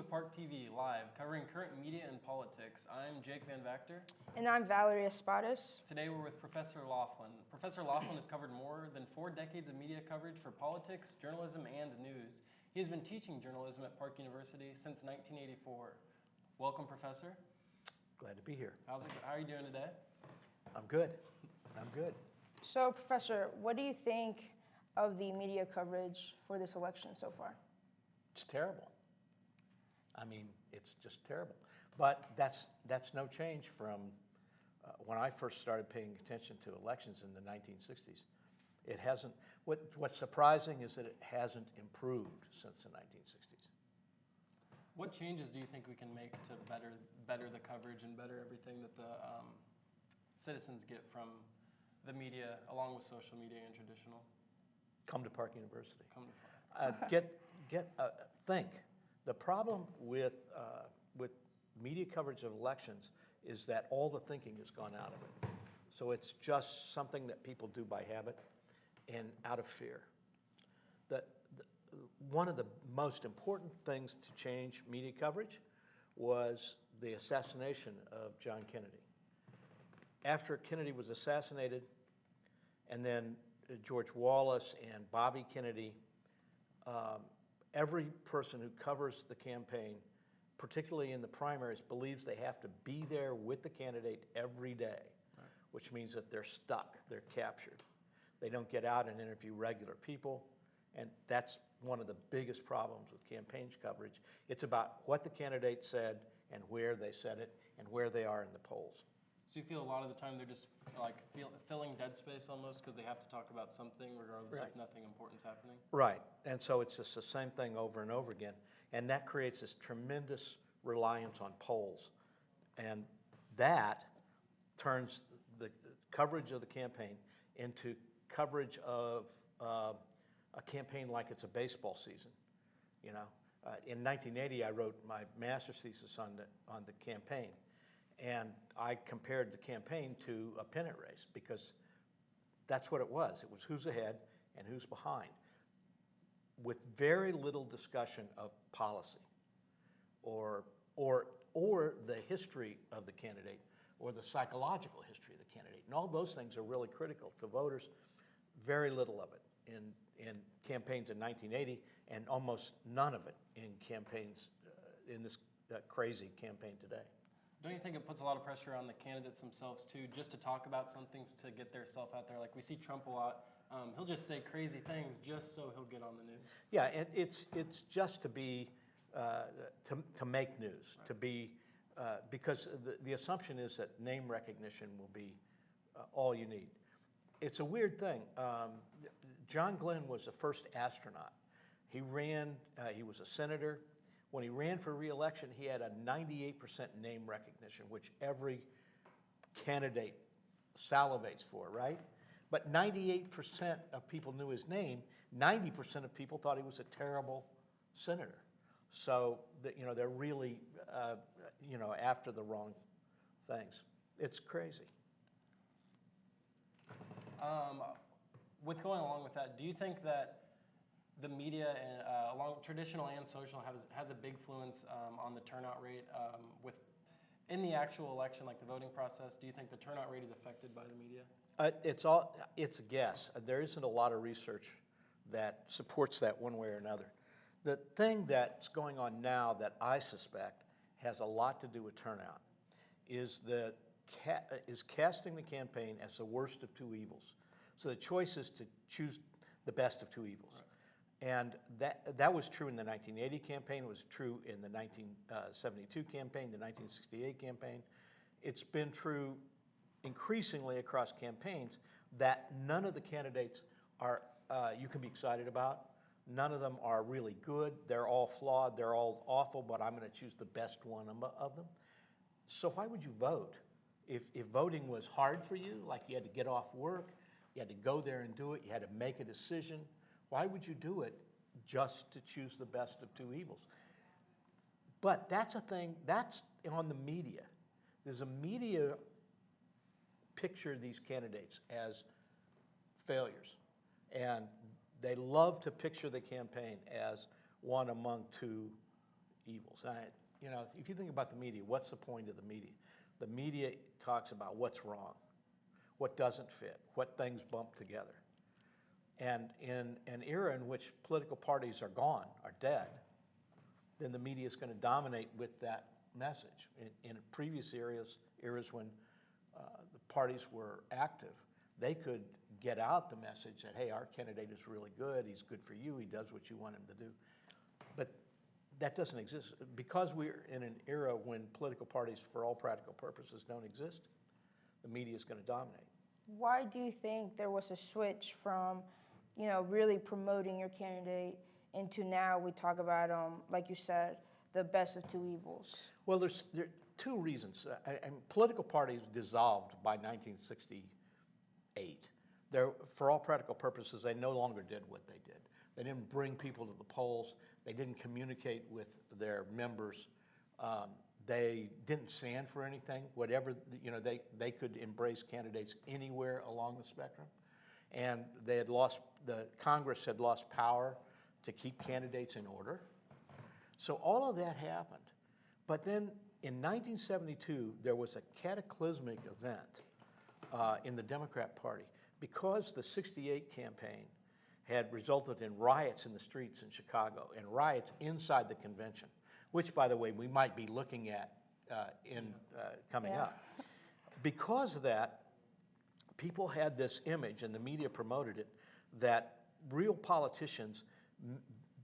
to Park TV Live, covering current media and politics. I'm Jake Van Vactor. And I'm Valerie Espadas. Today we're with Professor Lofflin. Professor Lofflin has covered more than 4 decades of media coverage for politics, journalism, and news. He has been teaching journalism at Park University since 1984. Welcome, Professor. Glad to be here. How are you doing today? I'm good. I'm good. So, Professor, what do you think of the media coverage for this election so far? It's terrible. I mean, it's just terrible. But that's no change from when I first started paying attention to elections in the 1960s. It hasn't. What's surprising is that it hasn't improved since the 1960s. What changes do you think we can make to better the coverage and better everything that the citizens get from the media, along with social media and traditional? Come to Park University. Come to Park. Think. The problem with media coverage of elections is that all the thinking has gone out of it. So it's just something that people do by habit and out of fear. One of the most important things to change media coverage was the assassination of John Kennedy. After Kennedy was assassinated, and then George Wallace and Bobby Kennedy, every person who covers the campaign, particularly in the primaries, believes they have to be there with the candidate every day, right, which means that they're stuck, they're captured. They don't get out and interview regular people, and that's one of the biggest problems with campaign coverage. It's about what the candidate said and where they said it and where they are in the polls. So you feel a lot of the time they're just like filling dead space almost because they have to talk about something regardless right, if nothing important's happening? Right, and so it's just the same thing over and over again. And that creates this tremendous reliance on polls. And that turns the coverage of the campaign into coverage of a campaign like it's a baseball season. You know, in 1980, I wrote my master's thesis on the campaign. And I compared the campaign to a pennant race because that's what it was. It was who's ahead and who's behind, with very little discussion of policy or the history of the candidate or the psychological history of the candidate. And all those things are really critical to voters. Very little of it in campaigns in 1980 and almost none of it in campaigns in this crazy campaign today. Don't you think it puts a lot of pressure on the candidates themselves too, just to talk about some things to get their self out there? Like we see Trump a lot. He'll just say crazy things just so he'll get on the news. Yeah, it's just to be to make news, right, to be because the assumption is that name recognition will be all you need. It's a weird thing. John Glenn was the first astronaut. He ran. He was a senator. When he ran for re-election, he had a 98% name recognition, which every candidate salivates for, right? But 98% of people knew his name. 90% of people thought he was a terrible senator. So they're really after the wrong things. It's crazy. With going along with that, do you think that the media, along traditional and social, has a big influence on the turnout rate in the actual election, like the voting process? Do you think the turnout rate is affected by the media? It's a guess. There isn't a lot of research that supports that one way or another. The thing that's going on now that I suspect has a lot to do with turnout is casting the campaign as the worst of two evils. So the choice is to choose the best of two evils. Right. And that was true in the 1980 campaign, it was true in the 1972 campaign, the 1968 campaign. It's been true increasingly across campaigns that none of the candidates are you can be excited about. None of them are really good. They're all flawed, they're all awful, but I'm going to choose the best one of them. So why would you vote? If voting was hard for you, like you had to get off work, you had to go there and do it, you had to make a decision, why would you do it just to choose the best of two evils? But that's a thing, that's on the media. There's a media picture these candidates as failures. And they love to picture the campaign as one among two evils. If you think about the media, what's the point of the media? The media talks about what's wrong, what doesn't fit, what things bump together. And in an era in which political parties are gone, are dead, then the media is going to dominate with that message. In previous eras when the parties were active, they could get out the message that, hey, our candidate is really good, he's good for you, he does what you want him to do. But that doesn't exist. Because we're in an era when political parties, for all practical purposes, don't exist, the media is going to dominate. Why do you think there was a switch from, really promoting your candidate into now we talk about, like you said, the best of two evils? Well, there are two reasons. Political parties dissolved by 1968. For all practical purposes, they no longer did what they did. They didn't bring people to the polls. They didn't communicate with their members. They didn't stand for anything. Whatever, they could embrace candidates anywhere along the spectrum. And the Congress had lost power to keep candidates in order. So all of that happened. But then in 1972, there was a cataclysmic event in the Democrat Party. Because the '68 campaign had resulted in riots in the streets in Chicago and riots inside the convention, which, by the way, we might be looking at coming up. Because of that, people had this image, and the media promoted it, that real politicians,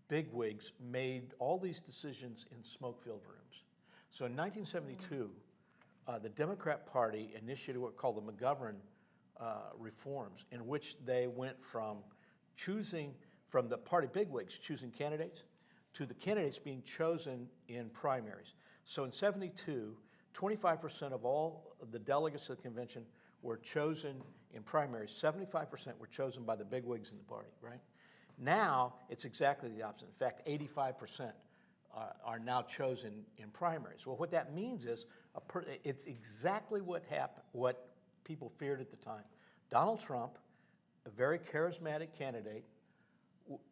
bigwigs, made all these decisions in smoke-filled rooms. So in 1972, the Democrat Party initiated what called the McGovern reforms, in which they went from the party bigwigs choosing candidates to the candidates being chosen in primaries. So in '72, 25% of all of the delegates of the convention were chosen in primaries. 75% were chosen by the bigwigs in the party, right? Now, it's exactly the opposite. In fact, 85% are now chosen in primaries. Well, what that means is it's exactly what happened, what people feared at the time. Donald Trump, a very charismatic candidate,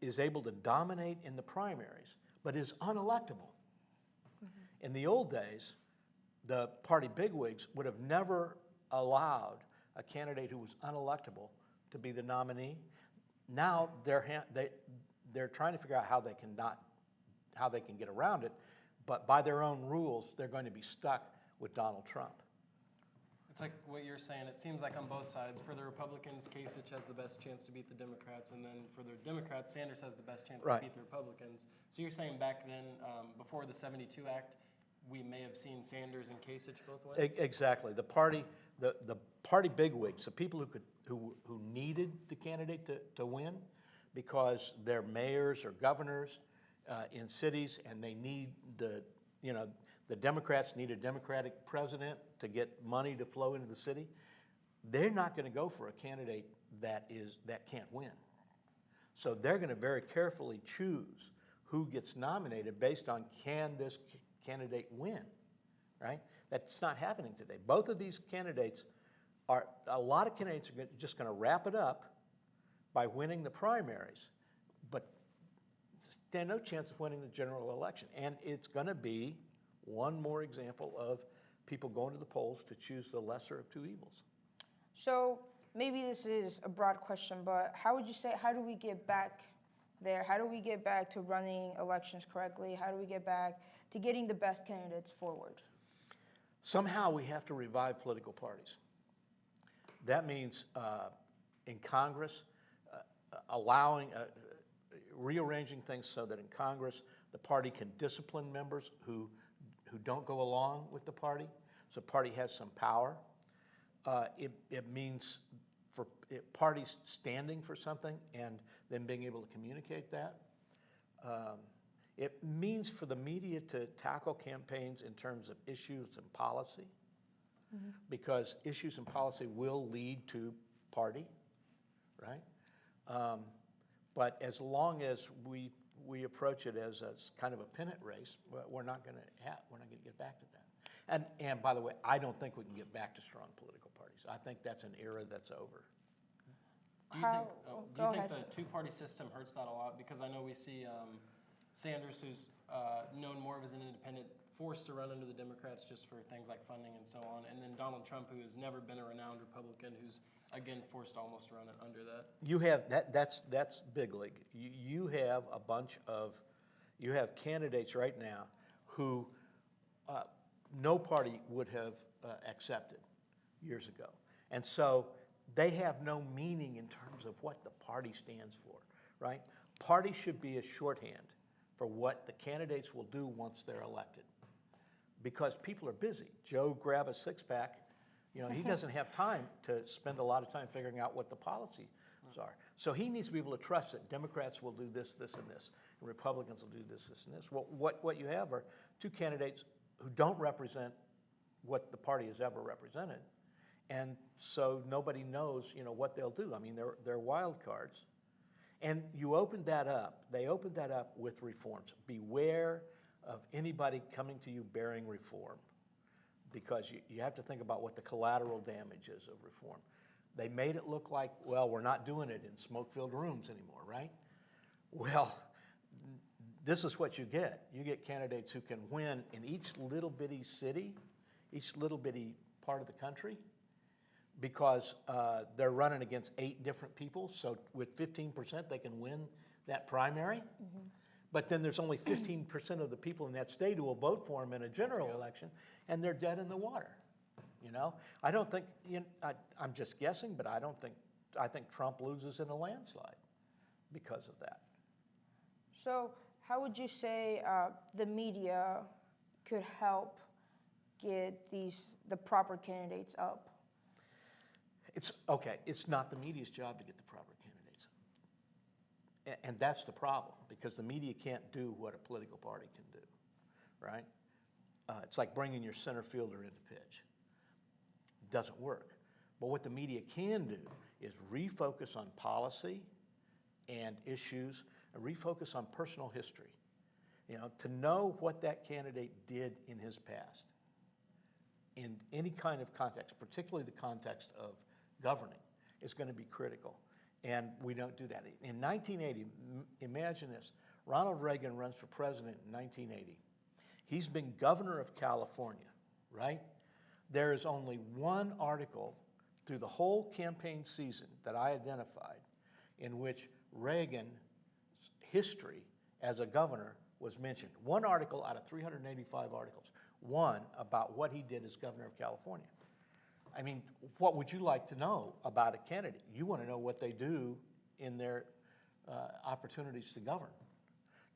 is able to dominate in the primaries, but is unelectable. Mm-hmm. In the old days, the party bigwigs would have never allowed a candidate who was unelectable to be the nominee. Now they're trying to figure out how they can get around it, but by their own rules, they're going to be stuck with Donald Trump. It's like what you're saying. It seems like on both sides. For the Republicans, Kasich has the best chance to beat the Democrats, and then for the Democrats, Sanders has the best chance to beat the Republicans. So you're saying back then, before the '72 Act, we may have seen Sanders and Kasich both ways? Exactly. The party bigwigs, the people who needed the candidate to win, because they're mayors or governors in cities, and they need the Democrats need a Democratic president to get money to flow into the city. They're not going to go for a candidate that can't win. So they're going to very carefully choose who gets nominated based on, can this candidate win, right? That's not happening today. Both of these candidates a lot of candidates are just going to wrap it up by winning the primaries, but stand no chance of winning the general election. And it's going to be one more example of people going to the polls to choose the lesser of two evils. So maybe this is a broad question, but how do we get back there? How do we get back to running elections correctly? How do we get back to getting the best candidates forward? Somehow we have to revive political parties. That means in Congress, rearranging things so that in Congress the party can discipline members who don't go along with the party, so the party has some power. It means for parties standing for something and then being able to communicate that. It means for the media to tackle campaigns in terms of issues and policy, because issues and policy will lead to party, right? But as long as we approach it as a kind of a pennant race, we're not going to get back to that. And by the way, I don't think we can get back to strong political parties. I think that's an era that's over. Do you think the two-party system hurts that a lot? Because I know we see Sanders, who's known more of as an independent, forced to run under the Democrats just for things like funding and so on. And then Donald Trump, who has never been a renowned Republican, who's again forced to almost run it under that. You have that's big league. You have a bunch of candidates right now who no party would have accepted years ago, and so they have no meaning in terms of what the party stands for, right? Party should be a shorthand for what the candidates will do once they're elected, because people are busy. Joe grab a six-pack, he doesn't have time to spend a lot of time figuring out what the policies are. So he needs to be able to trust that Democrats will do this, this, and this, and Republicans will do this, this, and this. What you have are two candidates who don't represent what the party has ever represented, and so nobody knows, what they'll do. I mean, they're wild cards. And you opened that up. They opened that up with reforms. Beware of anybody coming to you bearing reform, because you have to think about what the collateral damage is of reform. They made it look like, well, we're not doing it in smoke-filled rooms anymore, right? Well, this is what you get. You get candidates who can win in each little bitty city, each little bitty part of the country, because they're running against 8 different people. So with 15%, they can win that primary. Mm-hmm. But then there's only 15% of the people in that state who will vote for them in a general election, and they're dead in the water. I don't think, I'm just guessing, but I think Trump loses in a landslide because of that. So how would you say the media could help get the proper candidates up? It's not the media's job to get the proper candidates. And that's the problem, because the media can't do what a political party can do, right? It's like bringing your center fielder into pitch. It doesn't work. But what the media can do is refocus on policy and issues, and refocus on personal history. To know what that candidate did in his past, in any kind of context, particularly the context of governing, is going to be critical. And we don't do that. In 1980, imagine this, Ronald Reagan runs for president in 1980. He's been governor of California, right? There is only one article through the whole campaign season that I identified in which Reagan's history as a governor was mentioned. One article out of 385 articles, one about what he did as governor of California. I mean, what would you like to know about a candidate? You want to know what they do in their opportunities to govern.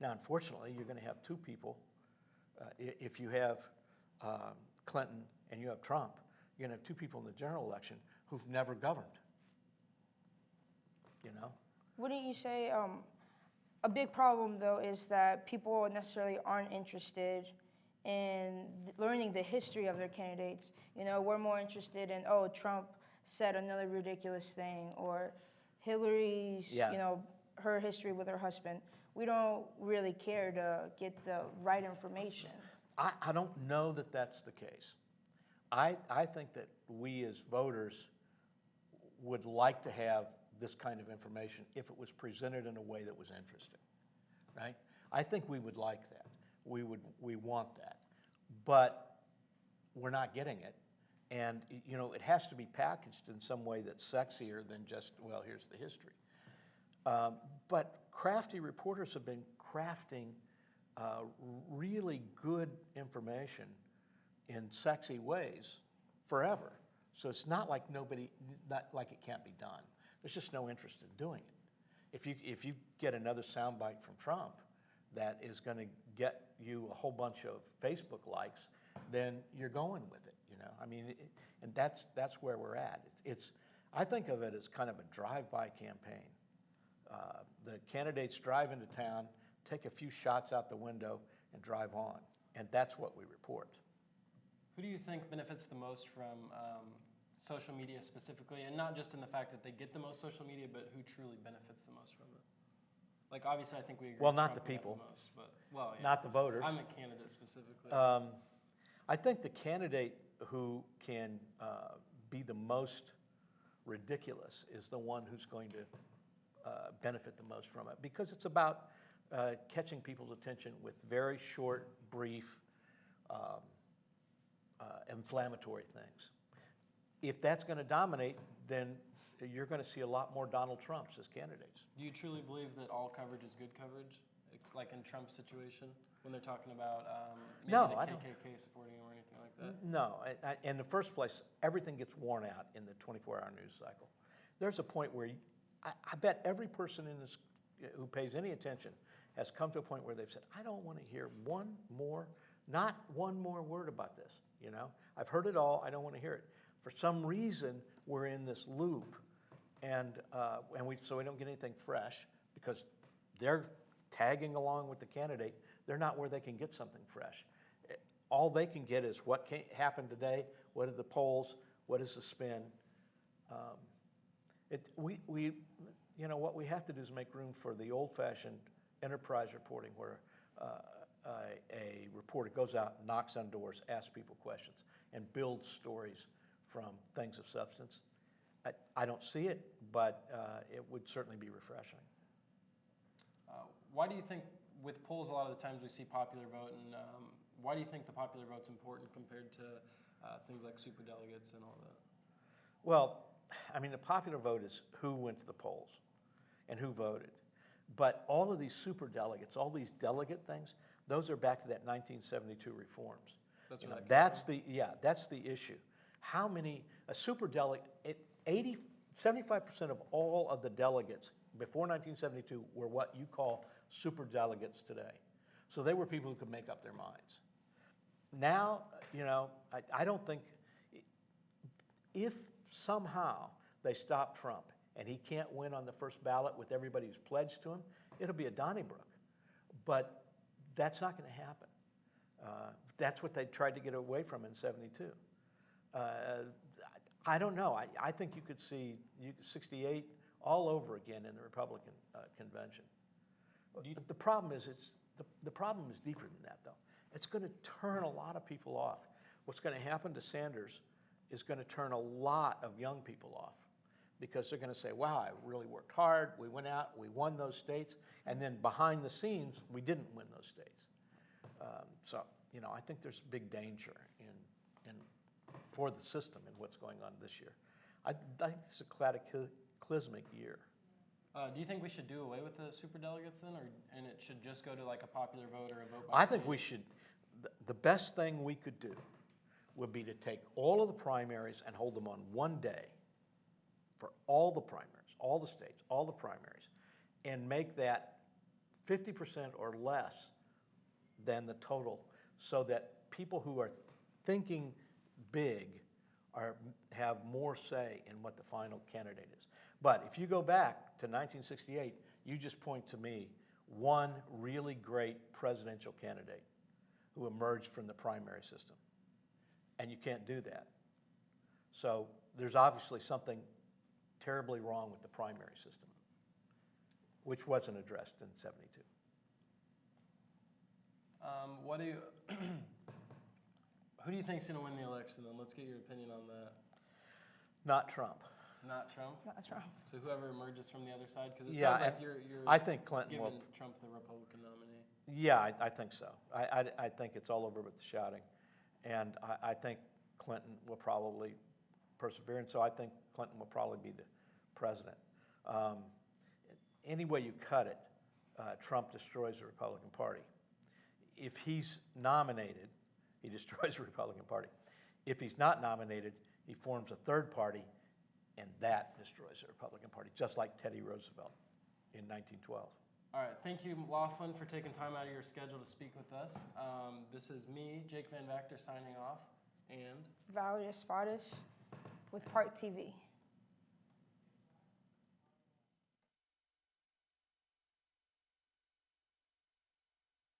Now, unfortunately, you're going to have two people. If you have Clinton and you have Trump, you're going to have two people in the general election who've never governed. Wouldn't you say a big problem, though, is that people necessarily aren't interested in learning the history of their candidates? We're more interested in, Trump said another ridiculous thing, or Hillary's, her history with her husband. We don't really care to get the right information. I don't know that that's the case. I think that we as voters would like to have this kind of information if it was presented in a way that was interesting, right? I think we would like that. We want that. But we're not getting it. And, it has to be packaged in some way that's sexier than just, well, here's the history. But crafty reporters have been crafting really good information in sexy ways forever. So it's not like not like it can't be done. There's just no interest in doing it. If you get another soundbite from Trump that is going to get you a whole bunch of Facebook likes, then you're going with it. I mean, and that's where we're at. I think of it as kind of a drive-by campaign. The candidates drive into town, take a few shots out the window, and drive on, and that's what we report. Who do you think benefits the most from social media specifically, and not just in the fact that they get the most social media, but who truly benefits the most from it? Like, obviously, I think we agree. Well, not Trump the people. The most, but, well, yeah. Not the voters. I'm a candidate specifically. I think the candidate who can be the most ridiculous is the one who's going to benefit the most from it, because it's about catching people's attention with very short, brief, inflammatory things. If that's going to dominate, then you're going to see a lot more Donald Trumps as candidates. Do you truly believe that all coverage is good coverage? It's like in Trump's situation, when they're talking about maybe No, the I don't. KKK supporting him or anything like that? No, in the first place, everything gets worn out in the 24-hour news cycle. There's a point where I bet every person in this who pays any attention has come to a point where they've said, I don't want to hear not one more word about this. You know, I've heard it all. I don't want to hear it. For some reason, we're in this loop, so we don't get anything fresh because they're tagging along with the candidate. They're not where they can get something fresh. All they can get is what happened today, what are the polls, what is the spin. What we have to do is make room for the old-fashioned enterprise reporting where a reporter goes out, knocks on doors, asks people questions, and builds stories from things of substance. I don't see it, but it would certainly be refreshing. Why do you think, with polls, a lot of the times we see popular vote, and why do you think the popular vote's important compared to things like superdelegates and all that? Well, I mean, the popular vote is who went to the polls and who voted. But all of these superdelegates, all these delegate things, those are back to that 1972 reforms. That's You know, right. that's the issue. How many, a superdelegate, 75% of all of the delegates before 1972 were what you call superdelegates today. So they were people who could make up their minds. Now, I don't think, if somehow they stop Trump and he can't win on the first ballot with everybody who's pledged to him, it'll be a Donnybrook. But that's not going to happen. That's what they tried to get away from in '72. I don't know. I think you could see 68 all over again in the Republican convention. The problem is the problem is deeper than that, though. It's going to turn a lot of people off. What's going to happen to Sanders is going to turn a lot of young people off because they're going to say, wow, I really worked hard. We went out, we won those states, and then behind the scenes, we didn't win those states. I think there's big danger for the system in what's going on this year. I think it's a cataclysmic year. Do you think we should do away with the superdelegates then, and it should just go to like a popular vote or a vote by I think state? we should, the best thing we could do would be to take all of the primaries and hold them on one day for all the primaries, all the states, all the primaries, and make that 50% or less than the total so that people who are thinking big have more say in what the final candidate is. But if you go back to 1968, you just point to me one really great presidential candidate who emerged from the primary system. And you can't do that. So there's obviously something terribly wrong with the primary system, which wasn't addressed in '72. Who do you think's going to win the election then? Let's get your opinion on that. Not Trump. Not Trump? Not Trump. So whoever emerges from the other side? Because it Yeah, sounds like and you're I think Clinton giving will. Trump the Republican nominee. Yeah, I think so. I think it's all over with the shouting. And I think Clinton will probably persevere, and so I think Clinton will probably be the president. Any way you cut it, Trump destroys the Republican Party. If he's nominated, he destroys the Republican Party. If he's not nominated, he forms a third party, and that destroys the Republican Party, just like Teddy Roosevelt in 1912. All right, thank you, Lofflin, for taking time out of your schedule to speak with us. This is me, Jake Van Vactor, signing off, and Valeria Spartas with Park TV.